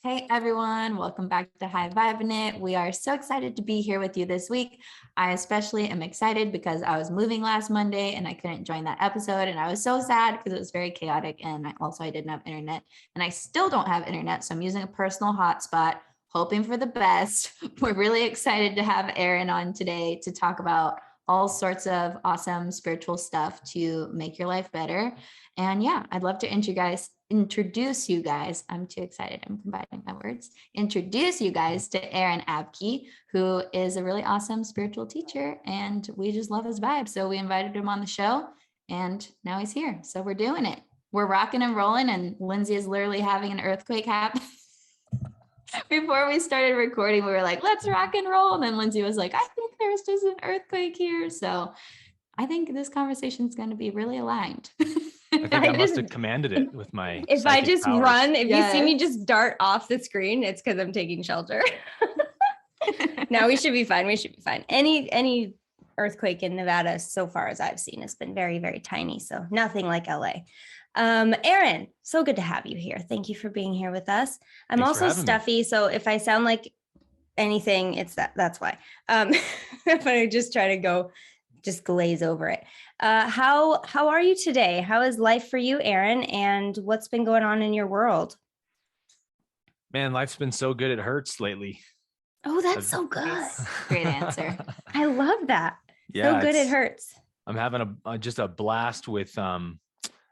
Hey everyone, welcome back to Vibin It. We are so excited to be here with you this week. I especially am excited because I was moving last Monday and I couldn't join that episode, and I was so sad because it was very chaotic, and I didn't have internet, and I still don't have internet, so I'm using a personal hotspot, hoping for the best. We're really excited to have Aaron on today to talk about all sorts of awesome spiritual stuff to make your life better. And yeah, I'd love to introduce you guys. I'm too excited. I'm combining my words. Introduce you guys to Aaron Abke, who is a really awesome spiritual teacher, and we just love his vibe. So we invited him on the show, and now he's here. So we're doing it. We're rocking and rolling, and Lindsay is literally having an earthquake happen. Before we started recording, we were like, let's rock and roll. And then Lindsay was like, I think there's just an earthquake here. So I think this conversation is going to be really aligned. I think I must have commanded it with my If I just powers. run, if you see me just dart off the screen, it's because I'm taking shelter. No, we should be fine. We should be fine. Any earthquake in Nevada so far as I've seen has been very, very tiny. So nothing like LA. Aaron, so good to have you here. Thank you for being here with us. I'm Thanks also stuffy. So if I sound like anything, it's that's why. If I just try to just glaze over it. How are you today? How is life for you, Aaron? And what's been going on in your world? Man, life's been so good it hurts lately. Oh, that's so good. Great answer. I love that. Yeah, so good it hurts. I'm having just a blast with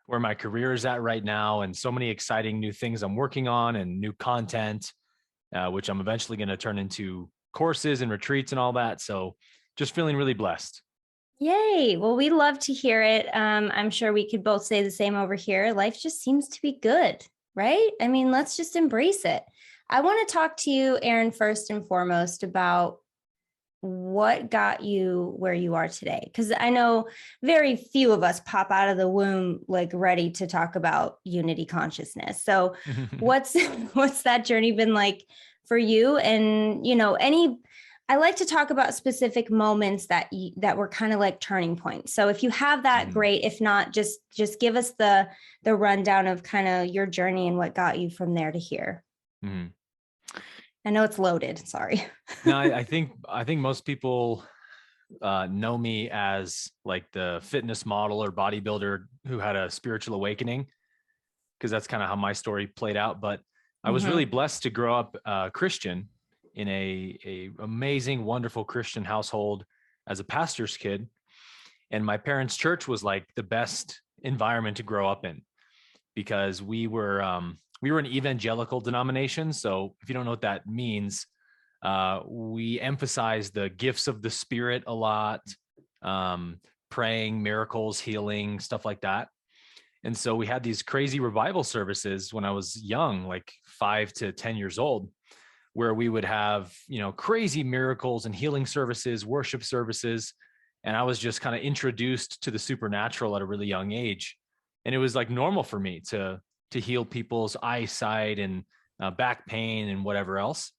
where my career is at right now, and so many exciting new things I'm working on and new content, which I'm eventually going to turn into courses and retreats and all that. So just feeling really blessed. Yay. Well, we love to hear it. I'm sure we could both say the same over here. Life just seems to be good, right? I mean, let's just embrace it. I want to talk to you, Aaron, first and foremost about what got you where you are today. Because I know very few of us pop out of the womb like ready to talk about unity consciousness. So what's that journey been like for you? And, I like to talk about specific moments that were kind of like turning points. So if you have that, great. If not, just give us the rundown of kind of your journey and what got you from there to here. Mm-hmm. I know it's loaded. Sorry. No, I think most people know me as like the fitness model or bodybuilder who had a spiritual awakening, because that's kind of how my story played out. But I was really blessed to grow up Christian in a amazing, wonderful Christian household as a pastor's kid. And my parents' church was like the best environment to grow up in, because we were an evangelical denomination. So if you don't know what that means, we emphasize the gifts of the Spirit a lot, praying, miracles, healing, stuff like that. And so we had these crazy revival services when I was young, like 5 to 10 years old, where we would have, crazy miracles and healing services, worship services. And I was just kind of introduced to the supernatural at a really young age. And it was like normal for me to heal people's eyesight and back pain and whatever else.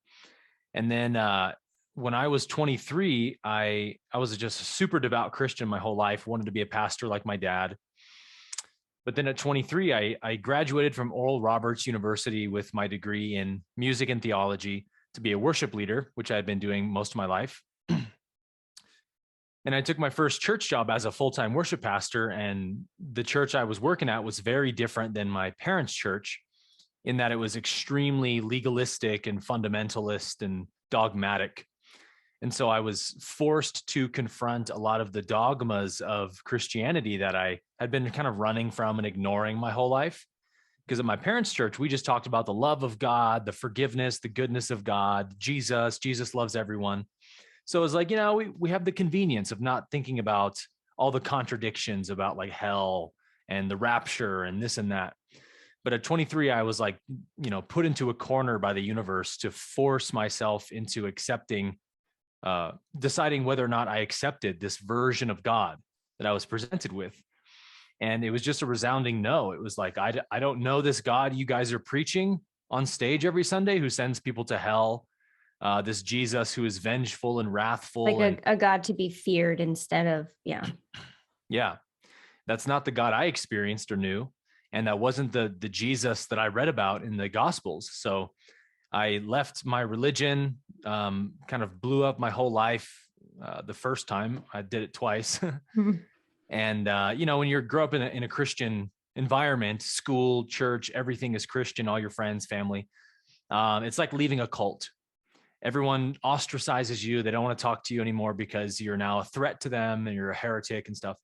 And then when I was 23, I was just a super devout Christian my whole life, wanted to be a pastor like my dad. But then at 23, I graduated from Oral Roberts University with my degree in music and theology to be a worship leader, which I had been doing most of my life. And I took my first church job as a full-time worship pastor. And the church I was working at was very different than my parents' church, in that it was extremely legalistic and fundamentalist and dogmatic. And so I was forced to confront a lot of the dogmas of Christianity that I had been kind of running from and ignoring my whole life. Because at my parents' church, we just talked about the love of God, the forgiveness, the goodness of God, Jesus loves everyone. So it was like, we have the convenience of not thinking about all the contradictions about like hell and the rapture and this and that. But at 23, I was like, put into a corner by the universe to force myself into deciding whether or not I accepted this version of God that I was presented with. And it was just a resounding no. It was like, I don't know this God you guys are preaching on stage every Sunday, who sends people to hell. This Jesus who is vengeful and wrathful. Like a God to be feared instead of, Yeah. That's not the God I experienced or knew. And that wasn't the Jesus that I read about in the Gospels. So I left my religion, kind of blew up my whole life. The first time I did it twice. And, when you grow up in a Christian environment, school, church, everything is Christian, all your friends, family. It's like leaving a cult. Everyone ostracizes you. They don't want to talk to you anymore because you're now a threat to them and you're a heretic and stuff.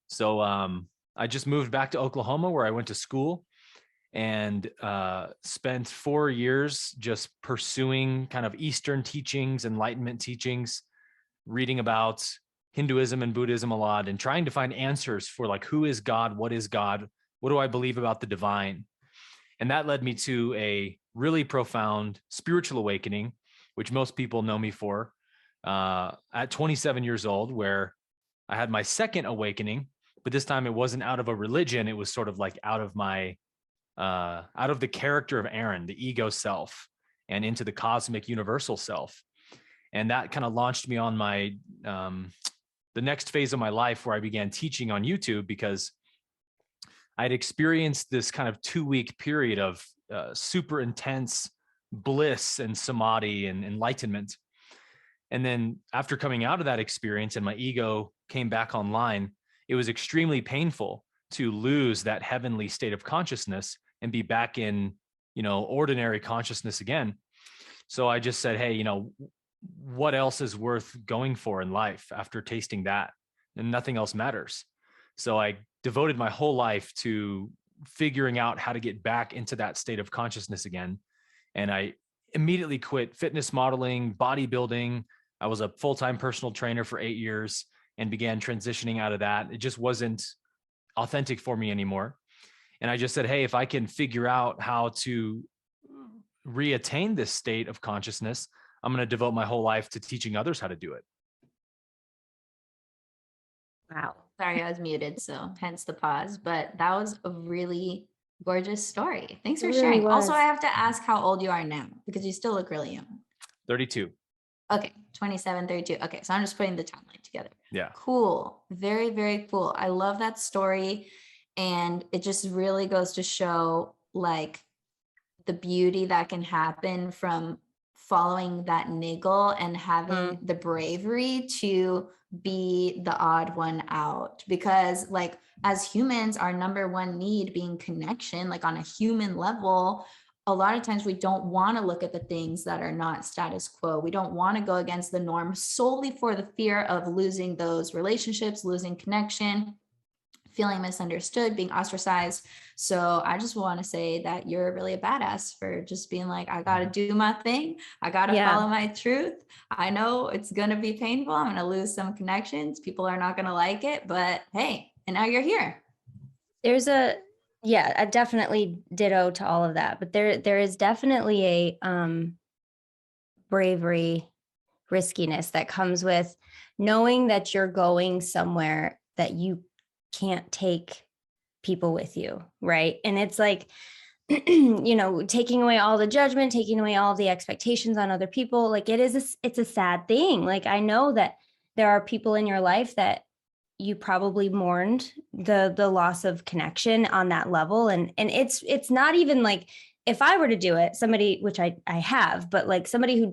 So I just moved back to Oklahoma, where I went to school, and spent 4 years just pursuing kind of Eastern teachings, Enlightenment teachings, reading about Hinduism and Buddhism a lot, and trying to find answers for like, who is God? What is God? What do I believe about the divine? And that led me to a really profound spiritual awakening, which most people know me for, at 27 years old, where I had my second awakening, but this time it wasn't out of a religion. It was sort of like out of the character of Aaron, the ego self, and into the cosmic universal self. And that kind of launched me on my, the next phase of my life, where I began teaching on YouTube, because I'd experienced this kind of 2-week period of super intense bliss and samadhi and enlightenment. And then after coming out of that experience and my ego came back online, it was extremely painful to lose that heavenly state of consciousness and be back in, ordinary consciousness again. So I just said, hey, what else is worth going for in life after tasting that? And nothing else matters. So I devoted my whole life to figuring out how to get back into that state of consciousness again. And I immediately quit fitness modeling, bodybuilding. I was a full-time personal trainer for 8 years and began transitioning out of that. It just wasn't authentic for me anymore. And I just said, hey, if I can figure out how to reattain this state of consciousness, I'm going to devote my whole life to teaching others how to do it. Wow. Sorry, I was muted, so hence the pause. But that was a really gorgeous story. Thanks for sharing. Also, I have to ask how old you are now, because you still look really young. 32. Okay, 27, 32. Okay, so I'm just putting the timeline together. Yeah. Cool. Very, very cool. I love that story. And it just really goes to show like the beauty that can happen from following that niggle and having the bravery to be the odd one out. Because like as humans, our number one need being connection, like on a human level, a lot of times we don't want to look at the things that are not status quo. We don't want to go against the norm solely for the fear of losing those relationships, losing connection, feeling misunderstood, being ostracized. So I just want to say that you're really a badass for just being like, I got to do my thing. I got to follow my truth. I know it's going to be painful. I'm going to lose some connections. People are not going to like it, but hey, and now you're here. I definitely ditto to all of that, but there is definitely a bravery, riskiness that comes with knowing that you're going somewhere that you can't take people with you, right? And it's like, taking away all the judgment, taking away all the expectations on other people. Like it's a sad thing. Like I know that there are people in your life that you probably mourned the loss of connection on that level. And it's not even like, if I were to do it, somebody, which I have, but like somebody who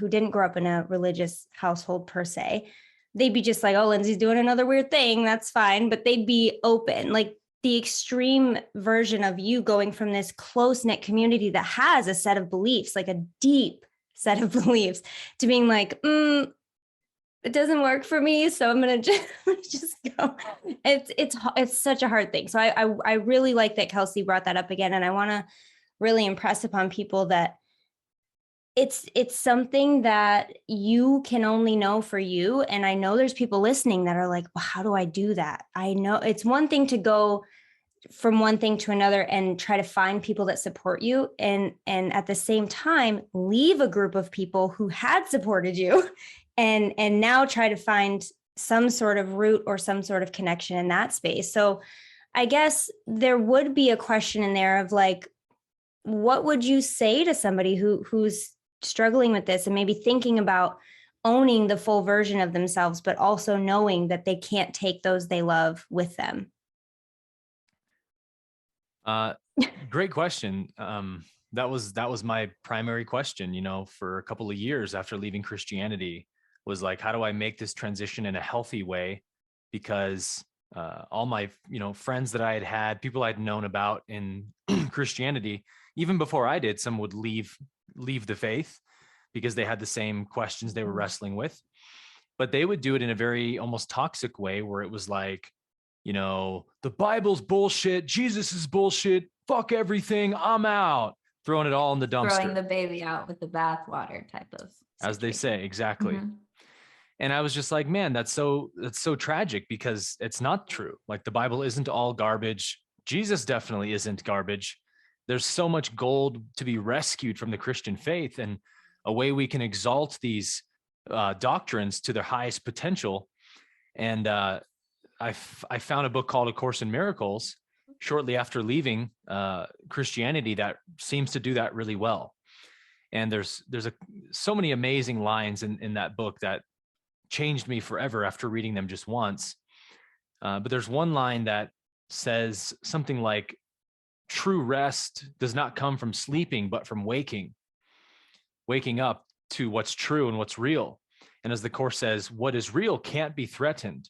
didn't grow up in a religious household per se, they'd be just like, oh, Lindsay's doing another weird thing. That's fine. But they'd be open. Like the extreme version of you going from this close-knit community that has a set of beliefs, like a deep set of beliefs, to being like, it doesn't work for me, so I'm going to just go. It's such a hard thing. So I really like that Kelsey brought that up again. And I want to really impress upon people that it's something that you can only know for you. And I know there's people listening that are like, well, how do I do that? I know it's one thing to go from one thing to another and try to find people that support you. And at the same time, leave a group of people who had supported you and now try to find some sort of root or some sort of connection in that space. So I guess there would be a question in there of like, what would you say to somebody who's struggling with this and maybe thinking about owning the full version of themselves, but also knowing that they can't take those they love with them? Great question. that was my primary question, for a couple of years after leaving Christianity, was like, how do I make this transition in a healthy way? Because all my, friends that I had, people I'd known about in Christianity, even before I did, some would leave the faith because they had the same questions they were wrestling with, but they would do it in a very almost toxic way where it was like, the Bible's bullshit, Jesus is bullshit, fuck everything, I'm out, throwing it all in the dumpster. Throwing the baby out with the bathwater type of situation. As they say, exactly. Mm-hmm. And I was just like, man, that's so tragic, because it's not true. Like, the Bible isn't all garbage. Jesus definitely isn't garbage. There's so much gold to be rescued from the Christian faith, and a way we can exalt these doctrines to their highest potential. And I found a book called A Course in Miracles shortly after leaving Christianity that seems to do that really well. And there's so many amazing lines in that book that changed me forever after reading them just once. But there's one line that says something like, true rest does not come from sleeping, but from waking up to what's true and what's real. And as the Course says, what is real can't be threatened,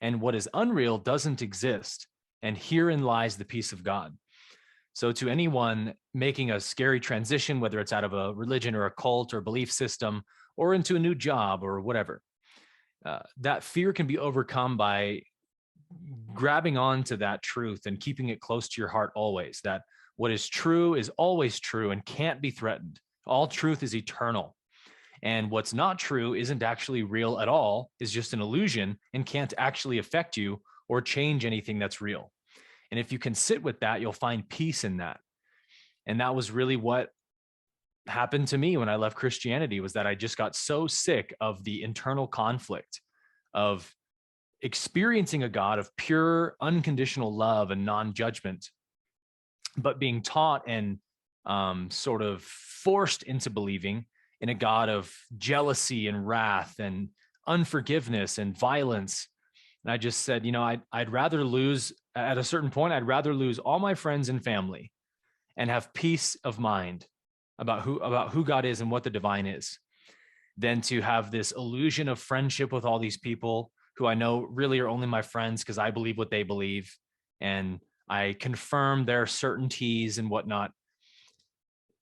and what is unreal doesn't exist. And herein lies the peace of God. So to anyone making a scary transition, whether it's out of a religion or a cult or belief system, or into a new job or whatever, that fear can be overcome by grabbing on to that truth and keeping it close to your heart always, that what is true is always true and can't be threatened. All truth is eternal. And what's not true isn't actually real at all, is just an illusion and can't actually affect you or change anything that's real. And if you can sit with that, you'll find peace in that. And that was really what happened to me when I left Christianity, was that I just got so sick of the internal conflict of experiencing a God of pure, unconditional love and non-judgment, but being taught and sort of forced into believing in a God of jealousy and wrath and unforgiveness and violence. And I just said, I'd rather lose, at a certain point, I'd rather lose all my friends and family and have peace of mind about who God is and what the divine is, than to have this illusion of friendship with all these people who I know really are only my friends because I believe what they believe, and I confirm their certainties and whatnot.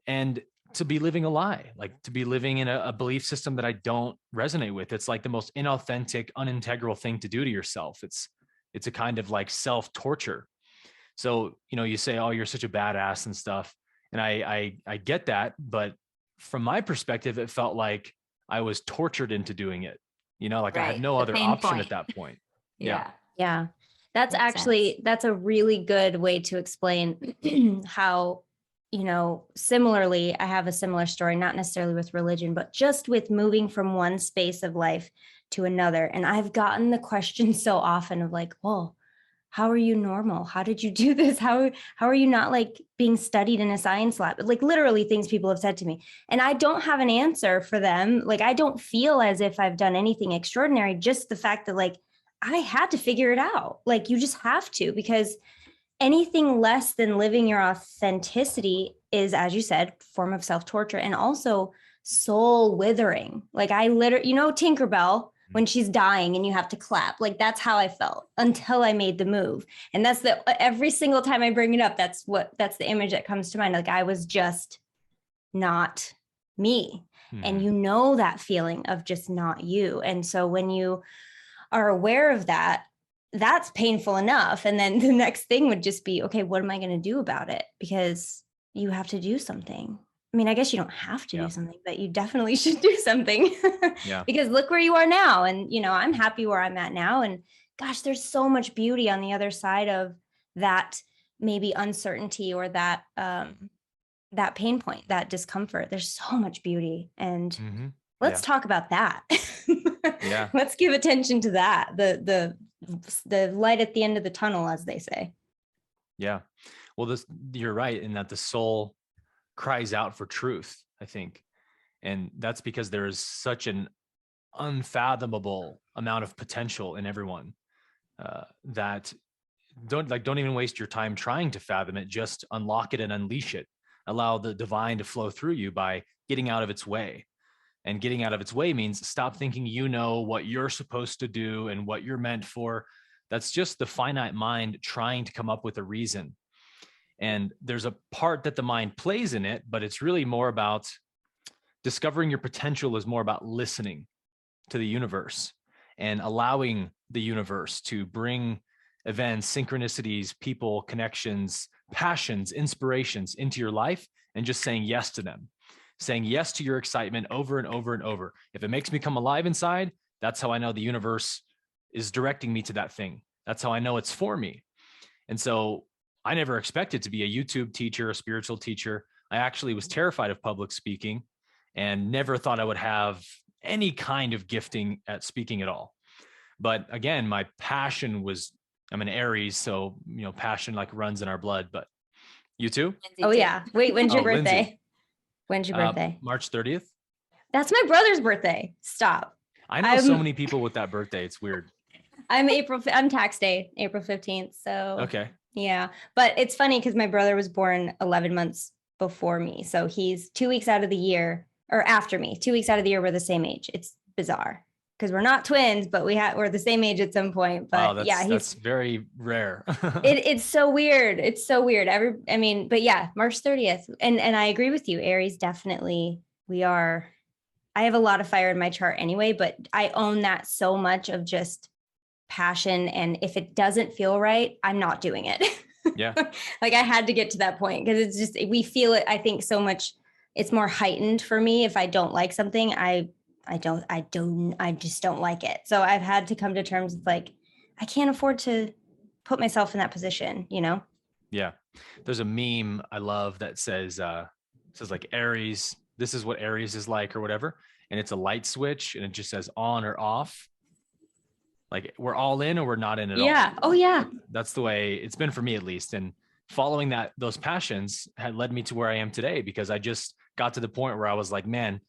And to be living a lie, like to be living in a belief system that I don't resonate with. It's like the most inauthentic, unintegral thing to do to yourself. It's a kind of like self-torture. So, you say, oh, you're such a badass and stuff. And I get that. But from my perspective, it felt like I was tortured into doing it. Like right. I had no other option at that point. Yeah. That's that's a really good way to explain how, similarly, I have a similar story, not necessarily with religion, but just with moving from one space of life to another. And I've gotten the question so often of like, well, how are you normal? How did you do this? How are you not like being studied in a science lab? Like literally things people have said to me. And I don't have an answer for them. Like, I don't feel as if I've done anything extraordinary. Just the fact that like, I had to figure it out. Like, you just have to, because anything less than living your authenticity is, as you said, form of self-torture and also soul withering. Like I literally, Tinkerbell, when she's dying and you have to clap, like that's how I felt until I made the move. And that's every single time I bring it up, that's the image that comes to mind. Like I was just not me. And that feeling of just not you. And so when you are aware of that, that's painful enough. And then the next thing would just be, okay, what am I going to do about it? Because you have to do something. I mean, I guess you don't have to do something, but you definitely should do something because look where you are now. And, I'm happy where I'm at now. And gosh, there's so much beauty on the other side of that, maybe uncertainty or that, that pain point, that discomfort. There's so much beauty. And let's talk about that. Let's give attention to that. The light at the end of the tunnel, as they say. Yeah. Well, you're right in that the soul cries out for truth, I think. And that's because there is such an unfathomable amount of potential in everyone that don't even waste your time trying to fathom it, just unlock it and unleash it. allow the divine to flow through you by getting out of its way. And getting out of its way means stop thinking you know what you're supposed to do and what you're meant for. That's just the finite mind trying to come up with a reason. And there's a part that the mind plays in it, but it's really more about discovering your potential, is more about listening to the universe and allowing the universe to bring events, synchronicities, people, connections, passions, inspirations into your life, and just saying yes to them, saying yes to your excitement over and over and over. If it makes me come alive inside, that's how I know the universe is directing me to that thing. That's how I know it's for me. And so I never expected to be a YouTube teacher, a spiritual teacher. I actually was terrified of public speaking and never thought I would have any kind of gifting at speaking at all. But again, my passion was, I'm an Aries, so, passion like runs in our blood. But you too? Oh yeah. Wait, when's your birthday? Lindsay. When's your birthday? March 30th. That's my brother's birthday. Stop. I know so many people with that birthday. It's weird. I'm tax day, April 15th. So okay. Yeah. But it's funny because my brother was born 11 months before me. So he's 2 weeks out of the year, or after me, 2 weeks out of the year, we're the same age. It's bizarre because we're not twins, but we're the same age at some point. But wow, that's very rare. It's so weird. It's so weird. But yeah, March 30th. And I agree with you. Aries, definitely I have a lot of fire in my chart anyway, but I own that so much of just passion. And if it doesn't feel right, I'm not doing it. Yeah. Like I had to get to that point because it's just, we feel it, I think, so much. It's more heightened for me. If I don't like something, I just don't like it. So I've had to come to terms with like, I can't afford to put myself in that position, Yeah. There's a meme I love that says like Aries, this is what Aries is like or whatever. And it's a light switch and it just says on or off. Like we're all in or we're not in at all. Yeah. Oh yeah. That's the way it's been for me, at least. And following those passions had led me to where I am today, because I just got to the point where I was like, man,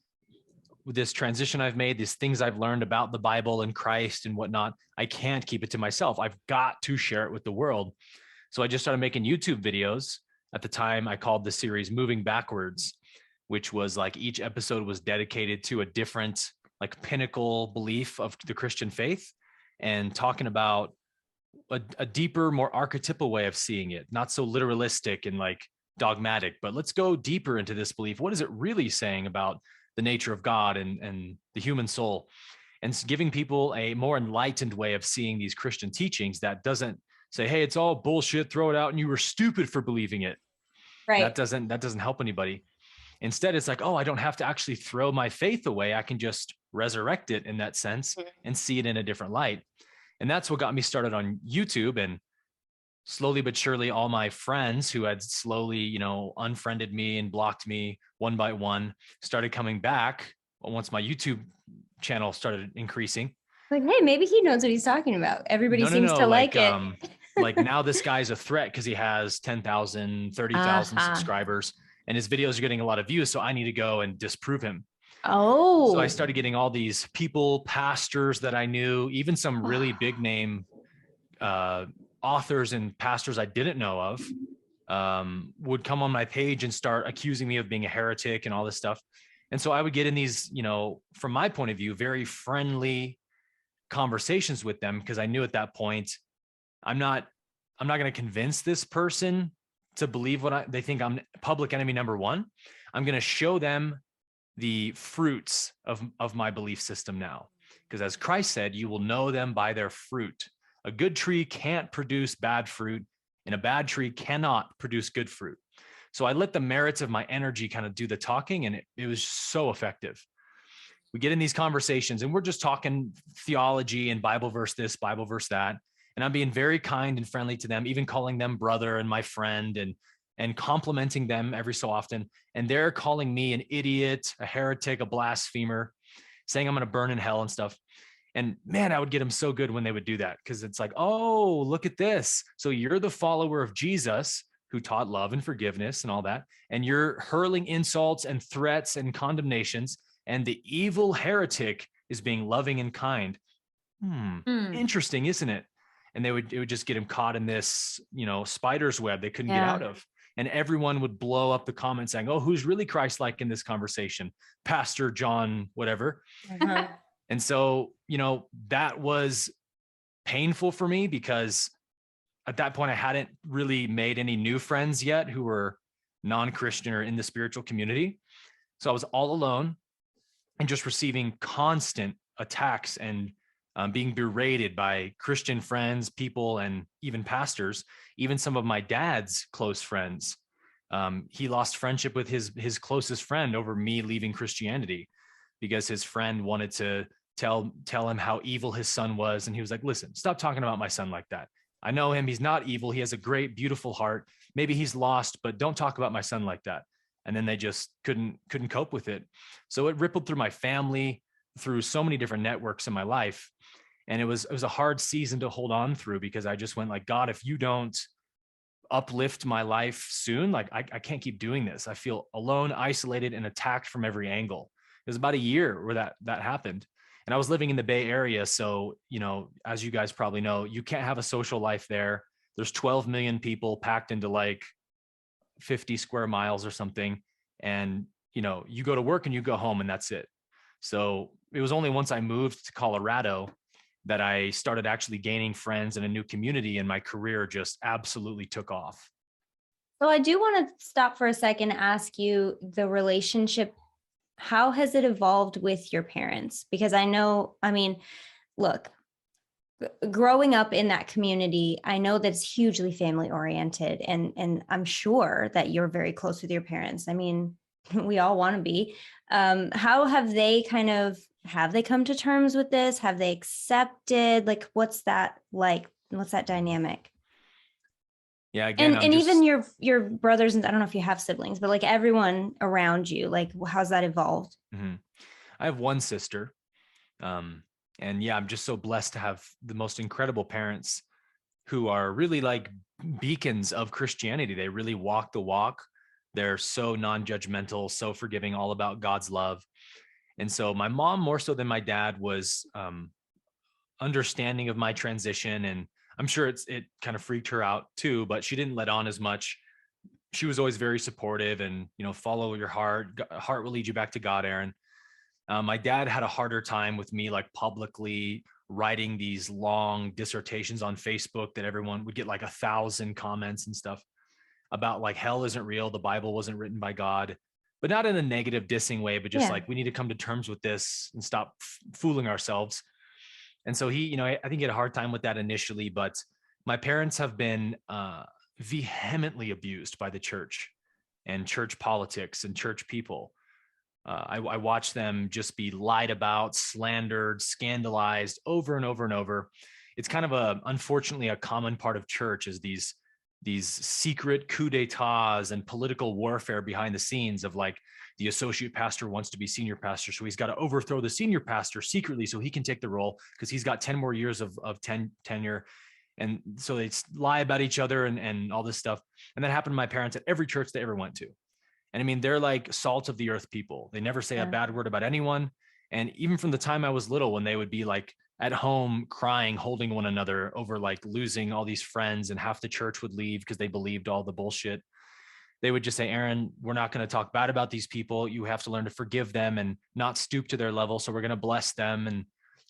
with this transition I've made, these things I've learned about the Bible and Christ and whatnot, I can't keep it to myself. I've got to share it with the world. So I just started making YouTube videos. At the time, I called the series Moving Backwards, which was like each episode was dedicated to a different like pinnacle belief of the Christian faith, and talking about a deeper, more archetypal way of seeing it, not so literalistic and like dogmatic, but let's go deeper into this belief. What is it really saying about the nature of God and the human soul? And giving people a more enlightened way of seeing these Christian teachings that doesn't say, hey, it's all bullshit, throw it out, and you were stupid for believing it. Right. That doesn't help anybody. Instead, it's like, oh, I don't have to actually throw my faith away. I can just resurrect it in that sense and see it in a different light. And that's what got me started on YouTube. And slowly but surely, all my friends who had slowly, unfriended me and blocked me one by one started coming back once my YouTube channel started increasing. Like, hey, maybe he knows what he's talking about. Everybody seems to like it. Like now this guy's a threat because he has 10,000, 30,000 subscribers and his videos are getting a lot of views. So I need to go and disprove him. Oh. So I started getting all these people, pastors that I knew, even some really big name authors and pastors I didn't know of, would come on my page and start accusing me of being a heretic and all this stuff. And so I would get in these, from my point of view, very friendly conversations with them, because I knew at that point, I'm not going to convince this person to believe what they think I'm public enemy number one. I'm going to show them the fruits of my belief system now. Because as Christ said, you will know them by their fruit. A good tree can't produce bad fruit, and a bad tree cannot produce good fruit. So I let the merits of my energy kind of do the talking, and it was so effective. We get in these conversations and we're just talking theology and Bible verse this, Bible verse that. And I'm being very kind and friendly to them, even calling them brother and my friend, and complimenting them every so often. And they're calling me an idiot, a heretic, a blasphemer, saying I'm going to burn in hell and stuff. And man, I would get them so good when they would do that, because it's like, oh, look at this. So you're the follower of Jesus who taught love and forgiveness and all that. And you're hurling insults and threats and condemnations. And the evil heretic is being loving and kind. Interesting, isn't it? And it would just get him caught in this, spider's web they couldn't get out of. And everyone would blow up the comments saying, oh, who's really Christ-like in this conversation? Pastor John, whatever. Uh-huh. And so, that was painful for me because at that point I hadn't really made any new friends yet who were non-Christian or in the spiritual community. So I was all alone and just receiving constant attacks and being berated by Christian friends, people, and even pastors, even some of my dad's close friends. He lost friendship with his closest friend over me leaving Christianity because his friend wanted to tell him how evil his son was. And he was like, listen, stop talking about my son like that. I know him. He's not evil. He has a great, beautiful heart. Maybe he's lost, but don't talk about my son like that. And then they just couldn't cope with it. So it rippled through my family, through so many different networks in my life. And it was a hard season to hold on through because I just went like, God, if you don't uplift my life soon, like I can't keep doing this. I feel alone, isolated, and attacked from every angle. It was about a year where that happened. And I was living in the Bay Area. So, as you guys probably know, you can't have a social life there. There's 12 million people packed into like 50 square miles or something. And, you go to work and you go home and that's it. So it was only once I moved to Colorado that I started actually gaining friends in a new community, and my career just absolutely took off. So I do want to stop for a second and ask you the relationship. How has it evolved with your parents? Because look, growing up in that community, I know that it's hugely family oriented, and I'm sure that you're very close with your parents. I mean, we all want to be. How have they have they come to terms with this? Have they accepted? Like, what's that like? What's that dynamic? Yeah. Again, and even your brothers, and I don't know if you have siblings, but like everyone around you, like how's that evolved? Mm-hmm. I have one sister. And yeah, I'm just so blessed to have the most incredible parents who are really like beacons of Christianity. They really walk the walk. They're so non-judgmental, so forgiving, all about God's love. And so my mom, more so than my dad, was understanding of my transition. And I'm sure it kind of freaked her out too, but she didn't let on as much. She was always very supportive and, follow your heart. Heart will lead you back to God, Aaron. My dad had a harder time with me, like publicly writing these long dissertations on Facebook that everyone would get like 1,000 comments and stuff about like hell isn't real. The Bible wasn't written by God, but not in a negative dissing way, but just like, we need to come to terms with this and stop fooling ourselves. And so he, I think he had a hard time with that initially, but my parents have been vehemently abused by the church and church politics and church people. I watched them just be lied about, slandered, scandalized over and over and over. It's kind of unfortunately a common part of church is these secret coup d'etats and political warfare behind the scenes of like the associate pastor wants to be senior pastor. So he's got to overthrow the senior pastor secretly so he can take the role because he's got 10 more years of tenure. And so they lie about each other and all this stuff. And that happened to my parents at every church they ever went to. And I mean, they're like salt of the earth people. They never say a bad word about anyone. And even from the time I was little, when they would be like at home crying, holding one another over like losing all these friends, and half the church would leave because they believed all the bullshit. They would just say, Aaron, we're not going to talk bad about these people. You have to learn to forgive them and not stoop to their level. So we're going to bless them. And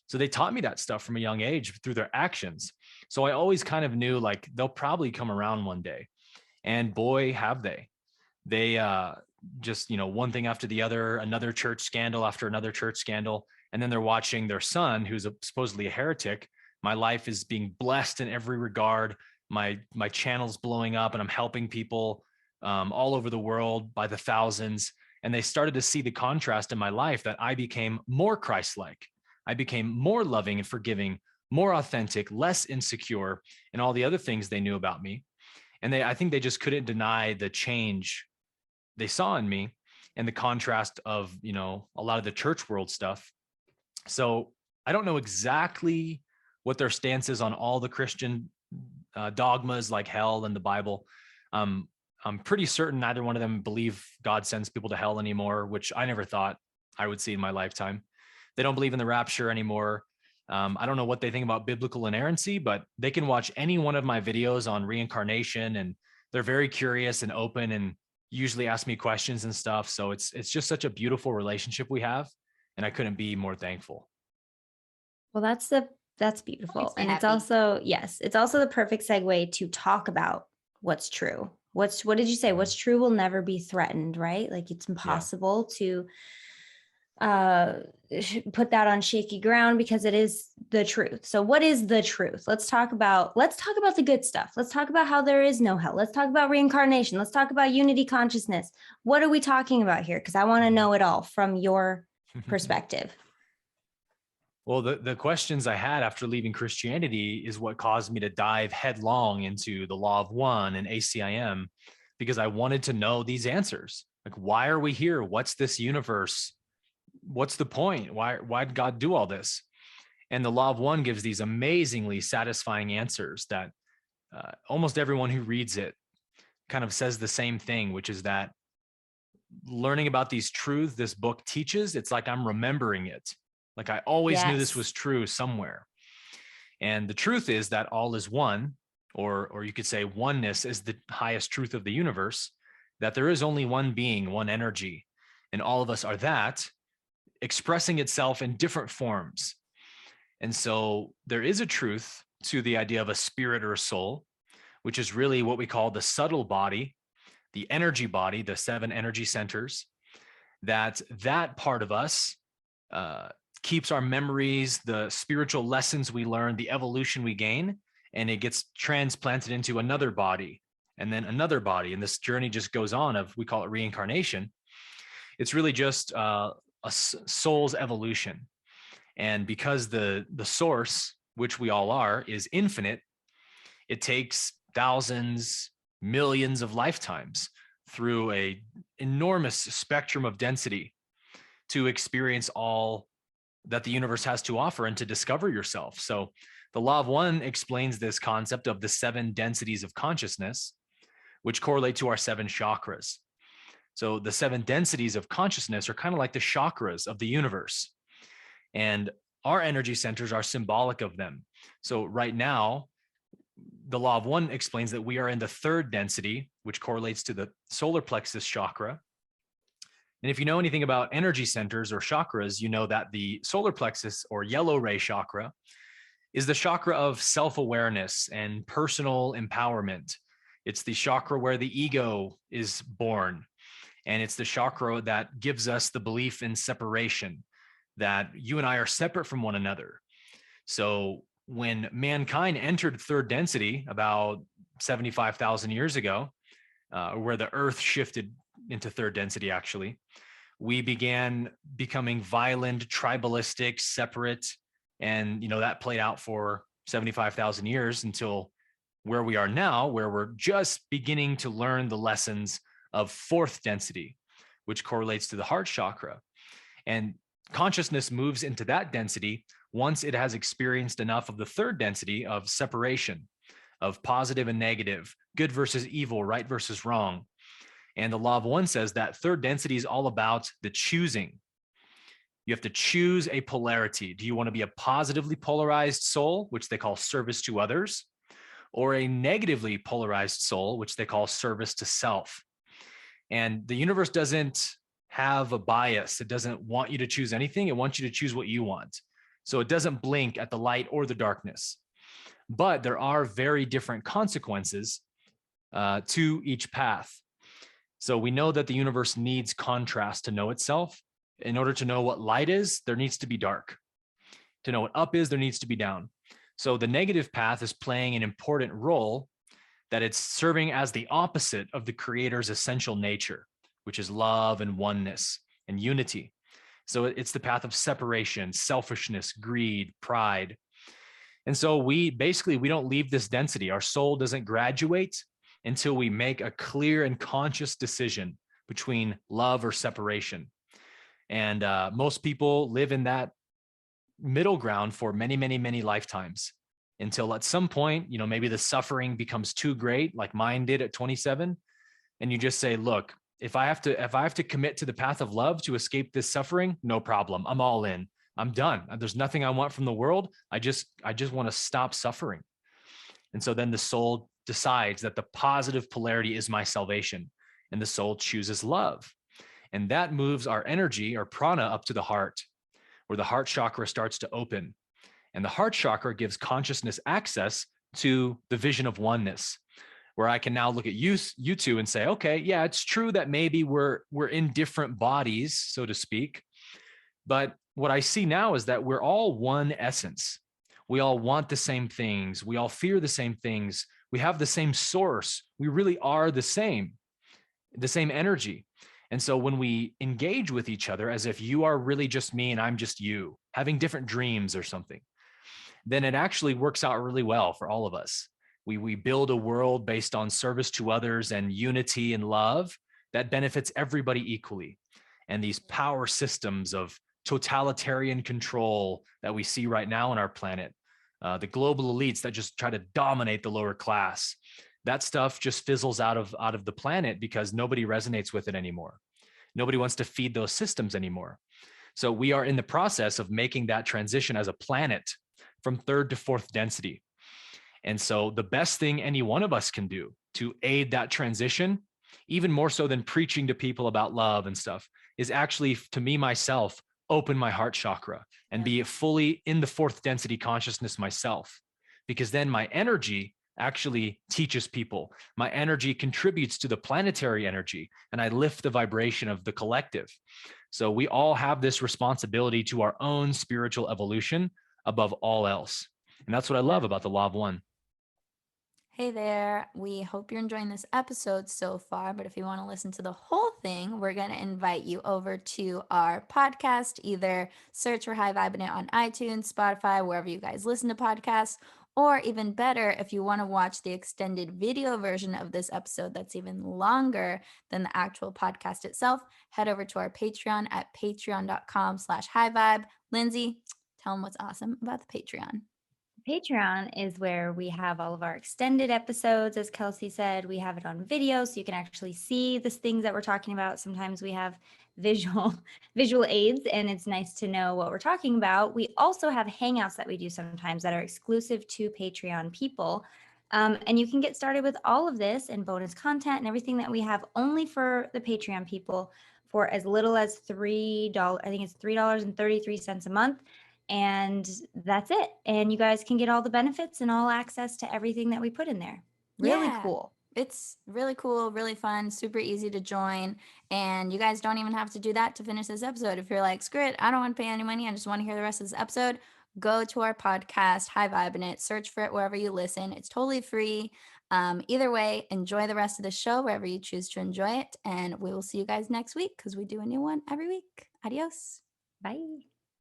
so they taught me that stuff from a young age through their actions. So I always kind of knew like they'll probably come around one day. And boy, have they. They just, one thing after the other, another church scandal after another church scandal. And then they're watching their son, who's supposedly a heretic. My life is being blessed in every regard. My channel's blowing up and I'm helping people all over the world by the thousands. And they started to see the contrast in my life that I became more Christ-like. I became more loving and forgiving, more authentic, less insecure, and all the other things they knew about me. And I think they just couldn't deny the change they saw in me and the contrast of, a lot of the church world stuff. So I don't know exactly what their stance is on all the Christian dogmas like hell and the Bible. I'm pretty certain neither one of them believe God sends people to hell anymore, which I never thought I would see in my lifetime. They don't believe in the rapture anymore. I don't know what they think about biblical inerrancy, but they can watch any one of my videos on reincarnation and they're very curious and open and usually ask me questions and stuff. So it's just such a beautiful relationship we have. And I couldn't be more thankful. Well, that's beautiful. Makes me And it's happy. also, yes, it's also the perfect segue to talk about what's true. What did you say? What's true will never be threatened, right? Like it's impossible to put that on shaky ground because it is the truth. So what is the truth? Let's talk about the good stuff. Let's talk about how there is no hell. Let's talk about reincarnation. Let's talk about unity consciousness. What are we talking about here? Because I want to know it all from your perspective. Well, the questions I had after leaving Christianity is what caused me to dive headlong into the Law of One and ACIM, because I wanted to know these answers. Like, why are we here? What's this universe? What's the point? Why did God do all this? And the Law of One gives these amazingly satisfying answers that almost everyone who reads it kind of says the same thing, which is that learning about these truths this book teaches, it's like I'm remembering it. Like I always knew this was true somewhere. And the truth is that all is one, or you could say oneness is the highest truth of the universe, that there is only one being, one energy, and all of us are that, expressing itself in different forms. And so there is a truth to the idea of a spirit or a soul, which is really what we call the subtle body, the energy body, the 7 energy centers, that part of us keeps our memories, the spiritual lessons we learn, the evolution we gain, and it gets transplanted into another body and then another body. And this journey just goes on we call it reincarnation. It's really just a soul's evolution. And because the source, which we all are, is infinite, it takes thousands, millions of lifetimes through a enormous spectrum of density to experience all that the universe has to offer and to discover yourself. So the Law of One explains this concept of the 7 densities of consciousness, which correlate to our 7 chakras. So the 7 densities of consciousness are kind of like the chakras of the universe. And our energy centers are symbolic of them. So right now, the Law of One explains that we are in the 3rd density, which correlates to the solar plexus chakra. And if you know anything about energy centers or chakras, you know that the solar plexus or yellow ray chakra is the chakra of self-awareness and personal empowerment. It's the chakra where the ego is born. And it's the chakra that gives us the belief in separation, that you and I are separate from one another. So when mankind entered 3rd density about 75,000 years ago, where the earth shifted into 3rd density, actually, we began becoming violent, tribalistic, separate. And, that played out for 75,000 years until where we are now, where we're just beginning to learn the lessons of 4th density, which correlates to the heart chakra. And consciousness moves into that density once it has experienced enough of the 3rd density of separation, of positive and negative, good versus evil, right versus wrong. And the Law of One says that 3rd density is all about the choosing. You have to choose a polarity. Do you want to be a positively polarized soul, which they call service to others, or a negatively polarized soul, which they call service to self? And the universe doesn't have a bias. It doesn't want you to choose anything. It wants you to choose what you want. So it doesn't blink at the light or the darkness. But there are very different consequences to each path. So we know that the universe needs contrast to know itself. In order to know what light is, there needs to be dark. To know what up is, there needs to be down. So the negative path is playing an important role, that it's serving as the opposite of the creator's essential nature, which is love and oneness and unity. So it's the path of separation, selfishness, greed, pride. And so we don't leave this density. Our soul doesn't graduate until we make a clear and conscious decision between love or separation. And most people live in that middle ground for many, many, many lifetimes, until at some point, maybe the suffering becomes too great, like mine did at 27. And you just say, look, if I have to commit to the path of love to escape this suffering, no problem. I'm all in. I'm done. There's nothing I want from the world. I just want to stop suffering. And so then the soul decides that the positive polarity is my salvation, and the soul chooses love. And that moves our energy, our prana, up to the heart, where the heart chakra starts to open. And the heart chakra gives consciousness access to the vision of oneness, where I can now look at you two and say, okay, yeah, it's true that maybe we're in different bodies, so to speak. But what I see now is that we're all one essence. We all want the same things. We all fear the same things. We have the same source. We really are the same energy. And so when we engage with each other as if you are really just me and I'm just you, having different dreams or something, then it actually works out really well for all of us. We build a world based on service to others and unity and love that benefits everybody equally. And these power systems of totalitarian control that we see right now on our planet, the global elites that just try to dominate the lower class, that stuff just fizzles out of the planet because nobody resonates with it anymore. Nobody wants to feed those systems anymore. So we are in the process of making that transition as a planet from third to fourth density. And so the best thing any one of us can do to aid that transition, even more so than preaching to people about love and stuff, is actually, to me, myself, open my heart chakra and be fully in the fourth density consciousness myself. Because then my energy actually teaches people. My energy contributes to the planetary energy, and I lift the vibration of the collective. So we all have this responsibility to our own spiritual evolution above all else. And that's what I love about the Law of One. Hey there. We hope you're enjoying this episode so far, but if you want to listen to the whole thing, we're going to invite you over to our podcast. Either search for High Vibin It on iTunes, Spotify, wherever you guys listen to podcasts, or even better, if you want to watch the extended video version of this episode that's even longer than the actual podcast itself, head over to our Patreon at patreon.com/highvibe. Lindsay, tell them what's awesome about the Patreon. Patreon is where we have all of our extended episodes. As Kelsey said, we have it on video, so you can actually see the things that we're talking about. Sometimes we have visual aids, and it's nice to know what we're talking about. We also have hangouts that we do sometimes that are exclusive to Patreon people. And you can get started with all of this and bonus content and everything that we have only for the Patreon people for as little as $3. I think it's $3.33 a month. And that's it. And you guys can get all the benefits and all access to everything that we put in there. Really cool. It's really cool, really fun, super easy to join. And you guys don't even have to do that to finish this episode. If you're like, screw it, I don't want to pay any money, I just want to hear the rest of this episode, go to our podcast, High Vibin It, search for it wherever you listen. It's totally free. Either way, enjoy the rest of the show wherever you choose to enjoy it. And we will see you guys next week because we do a new one every week. Adios. Bye.